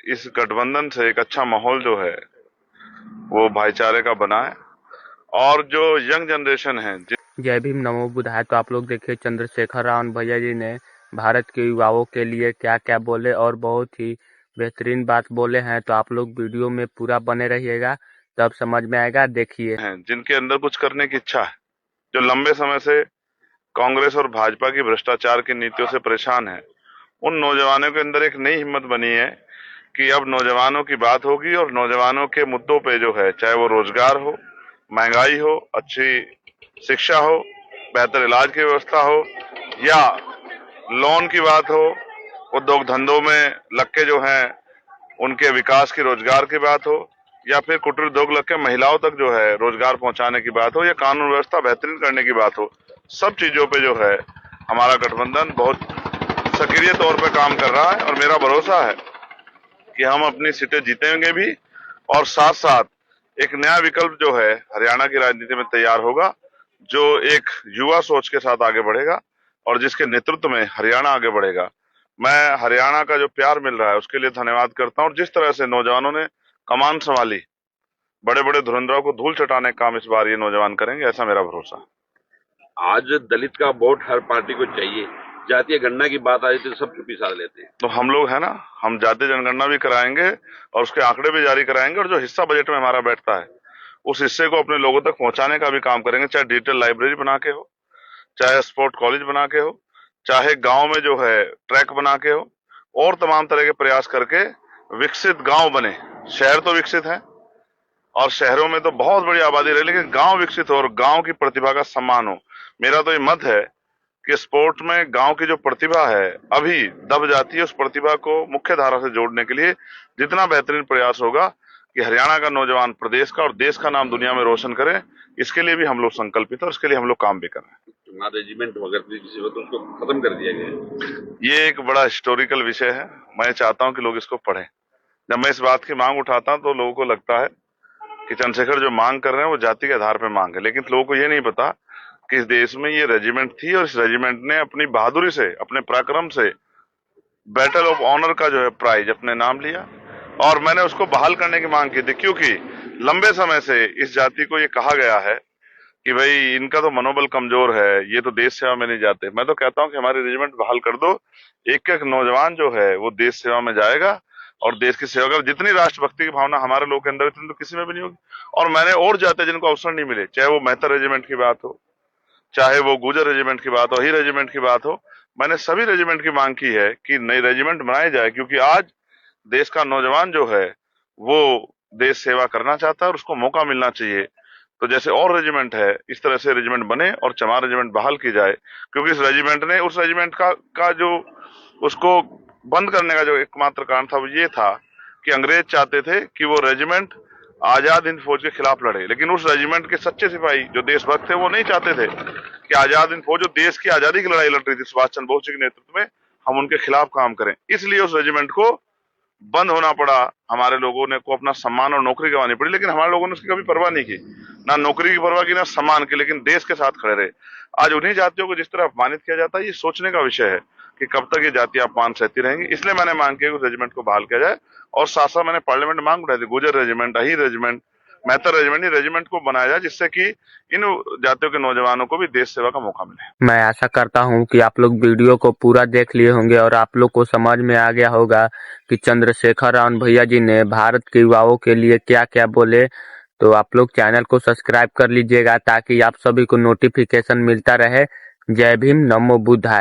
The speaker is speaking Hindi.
इस गठबंधन से एक अच्छा माहौल जो है वो भाईचारे का बना है। और जो यंग जनरेशन है जय भीम नमो बुद्धाय। तो आप लोग देखिए चंद्रशेखर रावण भैया जी ने भारत के युवाओं के लिए क्या क्या बोले और बहुत ही बेहतरीन बात बोले हैं। तो आप लोग वीडियो में पूरा बने रहिएगा, तब समझ में आएगा। देखिए, हैं जिनके अंदर कुछ करने की इच्छा है, जो लंबे समय से कांग्रेस और भाजपा की भ्रष्टाचार की नीतियों से परेशान है, उन नौजवानों के अंदर एक नई हिम्मत बनी है कि अब नौजवानों की बात होगी और नौजवानों के मुद्दों पे जो है, चाहे वो रोजगार हो, महंगाई हो, अच्छी शिक्षा हो, बेहतर इलाज की व्यवस्था हो, या लोन की बात हो, उद्योग धंधों में लग के जो है उनके विकास की, रोजगार की बात हो, या फिर कुटीर उद्योग लग के महिलाओं तक जो है रोजगार पहुंचाने की बात हो, या कानून व्यवस्था बेहतरीन करने की बात हो, सब चीजों पे जो है हमारा गठबंधन बहुत सक्रिय तौर पे काम कर रहा है। और मेरा भरोसा है कि हम अपनी सीटें जीतेंगे भी, और साथ साथ एक नया विकल्प जो है हरियाणा की राजनीति में तैयार होगा, जो एक युवा सोच के साथ आगे बढ़ेगा और जिसके नेतृत्व में हरियाणा आगे बढ़ेगा। मैं हरियाणा का जो प्यार मिल रहा है उसके लिए धन्यवाद करता हूँ, और जिस तरह से नौजवानों ने कमान संभाली, बड़े बड़े धुरंधरों को धूल चटाने का काम इस बार ये नौजवान करेंगे, ऐसा मेरा भरोसा है। आज दलित का वोट हर पार्टी को चाहिए। जातीय गणना की बात आई तो सब चुप्पी साध लेते हैं। तो हम लोग है ना, हम जातीय जनगणना भी कराएंगे और उसके आंकड़े भी जारी कराएंगे, और जो हिस्सा बजट में हमारा बैठता है उस हिस्से को अपने लोगों तक पहुंचाने का भी काम करेंगे, चाहे डिजिटल लाइब्रेरी बना के हो, चाहे स्पोर्ट कॉलेज बना के हो, चाहे गांव में जो है ट्रैक बना के हो, और तमाम तरह के प्रयास करके विकसित गांव बने। शहर तो विकसित है और शहरों में तो बहुत बड़ी आबादी रही, लेकिन गांव विकसित हो और गांव की प्रतिभा का सम्मान हो। मेरा तो ये मत है कि स्पोर्ट में गांव की जो प्रतिभा है अभी दब जाती है, उस प्रतिभा को मुख्य धारा से जोड़ने के लिए जितना बेहतरीन प्रयास होगा कि हरियाणा का नौजवान प्रदेश का और देश का नाम दुनिया में रोशन करे, इसके लिए भी हम लोग संकल्पित है और इसके लिए हम लोग काम भी कर रहे हैं। हमारा रेजिमेंट अगर किसी वक्त उसको खत्म कर दिया गया, ये एक बड़ा हिस्टोरिकल विषय है। मैं चाहता हूं कि लोग इसको पढ़ें। जब मैं इस बात की मांग उठाता हूं तो लोगों को लगता है कि चंद्रशेखर जो मांग कर रहे हैं वो जाति के आधार पर मांग है, लेकिन लोगों को ये नहीं पता कि इस देश में ये रेजिमेंट थी और इस रेजिमेंट ने अपनी बहादुरी से, अपने पराक्रम से बैटल ऑफ ऑनर का जो है प्राइज अपने नाम लिया, और मैंने उसको बहाल करने की मांग की थी, क्योंकि लंबे समय से इस जाति को ये कहा गया है कि भाई इनका तो मनोबल कमजोर है, ये तो देश सेवा में नहीं जाते। मैं तो कहता हूं कि हमारी रेजिमेंट बहाल कर दो, एक एक नौजवान जो है वो देश सेवा में जाएगा और देश की सेवा कर। जितनी राष्ट्रभक्ति की भावना हमारे लोगों के अंदर इतनी तो किसी में भी नहीं होगी। और मैंने और जाते जिनको अवसर नहीं मिले, चाहे वो मेहतर रेजिमेंट की बात हो, चाहे वो गुजर रेजिमेंट की बात हो, ही रेजिमेंट की बात हो, मैंने सभी रेजिमेंट की मांग की है कि नई रेजिमेंट बनाई जाए, क्योंकि आज देश का नौजवान जो है वो देश सेवा करना चाहता है और उसको मौका मिलना चाहिए। तो जैसे और रेजिमेंट है, इस तरह से रेजिमेंट बने और चमार रेजिमेंट बहाल की जाए, क्योंकि इस रेजिमेंट ने, उस रेजिमेंट का जो उसको बंद करने का जो एकमात्र कारण था वो ये था कि अंग्रेज चाहते थे कि वो रेजिमेंट आजाद हिंद फौज के खिलाफ लड़े, लेकिन उस रेजिमेंट के सच्चे सिपाही जो देशभक्त थे वो नहीं चाहते थे कि आजाद हिंद फौज जो देश की आजादी की लड़ाई लड़ रही थी सुभाष चंद्र बोस जी के नेतृत्व में, हम उनके खिलाफ काम करें। इसलिए उस रेजिमेंट को बंद होना पड़ा। हमारे लोगों ने को अपना सम्मान और नौकरी गंवानी पड़ी, लेकिन हमारे लोगों ने उसकी कभी परवाह नहीं की, ना नौकरी की परवाह की, ना सम्मान की, लेकिन देश के साथ खड़े रहे। आज उन्हीं जातियों को जिस तरह अपमानित किया जाता है, ये सोचने का विषय है कि कब तक ये जाति अपमान सहती रहेंगी। इसलिए मैंने मांग की उस रेजिमेंट को बहाल किया जाए, और साथ साथ मैंने पार्लियामेंट में मांग उठाई थी गुजर रेजिमेंट, अही रेजिमेंट, मेहतर रेजिमेंट, रेजिमेंट को बनाया जाए, जिससे कि इन जातियों के नौजवानों को भी देश सेवा का मौका मिले। मैं आशा करता हूं कि आप लोग वीडियो को पूरा देख लिए होंगे और आप लोग को समझ में आ गया होगा कि चंद्रशेखर रावण भैया जी ने भारत के युवाओं के लिए क्या क्या बोले। तो आप लोग चैनल को सब्सक्राइब कर लीजिएगा ताकि आप सभी को नोटिफिकेशन मिलता रहे। जय भीम नमो बुद्धाय।